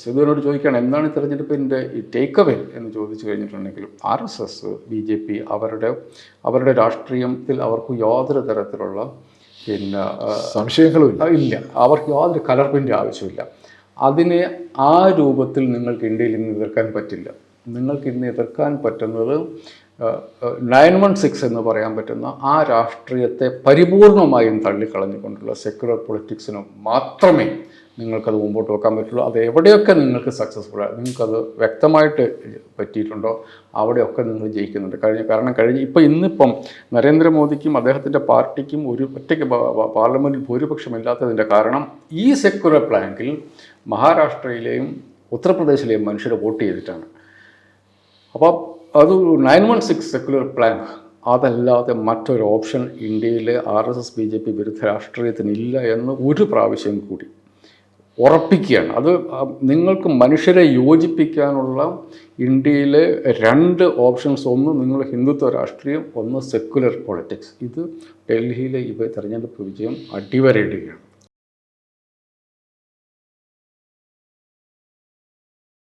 സിധുവിനോട് ചോദിക്കുകയാണ് എന്താണ് ഈ തെരഞ്ഞെടുപ്പിൻ്റെ ഈ ടേക്ക് അവേ എന്ന് ചോദിച്ചു കഴിഞ്ഞിട്ടുണ്ടെങ്കിലും RSS BJP അവരുടെ രാഷ്ട്രീയത്തിൽ അവർക്ക് യാതൊരു തരത്തിലുള്ള പിന്നെ സംശയങ്ങളും ഇല്ല. അവർക്ക് യാതൊരു കലർപ്പിൻ്റെ ആവശ്യമില്ല. അതിനെ ആ രൂപത്തിൽ നിങ്ങൾക്ക് ഇന്ത്യയിൽ ഇന്ന് എതിർക്കാൻ പറ്റില്ല. നിങ്ങൾക്ക് ഇന്ന് എതിർക്കാൻ പറ്റുന്നത് 916 എന്ന് പറയാൻ പറ്റുന്ന ആ രാഷ്ട്രീയത്തെ പരിപൂർണമായും തള്ളിക്കളഞ്ഞുകൊണ്ടുള്ള സെക്യുലർ പൊളിറ്റിക്സിന് മാത്രമേ നിങ്ങൾക്കത് മുമ്പോട്ട് വെക്കാൻ പറ്റുള്ളൂ. അത് എവിടെയൊക്കെ നിങ്ങൾക്ക് സക്സസ്ഫുൾ നിങ്ങൾക്കത് വ്യക്തമായിട്ട് പറ്റിയിട്ടുണ്ടോ അവിടെയൊക്കെ നിങ്ങൾ ജയിക്കുന്നുണ്ട്. കാരണം ഇന്നിപ്പം നരേന്ദ്രമോദിക്കും അദ്ദേഹത്തിൻ്റെ പാർട്ടിക്കും ഒരു ഒറ്റയ്ക്ക് പാർലമെൻറ്റിൽ ഭൂരിപക്ഷമില്ലാത്തതിൻ്റെ കാരണം ഈ സെക്യുലർ പ്ലാങ്കിൽ മഹാരാഷ്ട്രയിലെയും ഉത്തർപ്രദേശിലെയും മനുഷ്യരെ വോട്ട് ചെയ്തിട്ടാണ്. അപ്പോൾ അത് 916 സെക്യുലർ പ്ലാൻ അതല്ലാതെ മറ്റൊരു ഓപ്ഷൻ ഇന്ത്യയിലെ RSS BJP വിരുദ്ധ രാഷ്ട്രീയത്തിനില്ല എന്ന് ഒരു പ്രാവശ്യം കൂടി ഉറപ്പിക്കുകയാണ്. അത് നിങ്ങൾക്ക് മനുഷ്യരെ യോജിപ്പിക്കാനുള്ള ഇന്ത്യയിലെ 2 ഓപ്ഷൻസ്, ഒന്ന് നിങ്ങൾ ഹിന്ദുത്വ രാഷ്ട്രീയം, ഒന്ന് സെക്യുലർ പൊളിറ്റിക്സ്. ഇത് ഡൽഹിയിലെ തെരഞ്ഞെടുപ്പ് വിജയം അടിവരയിടുകയാണ്.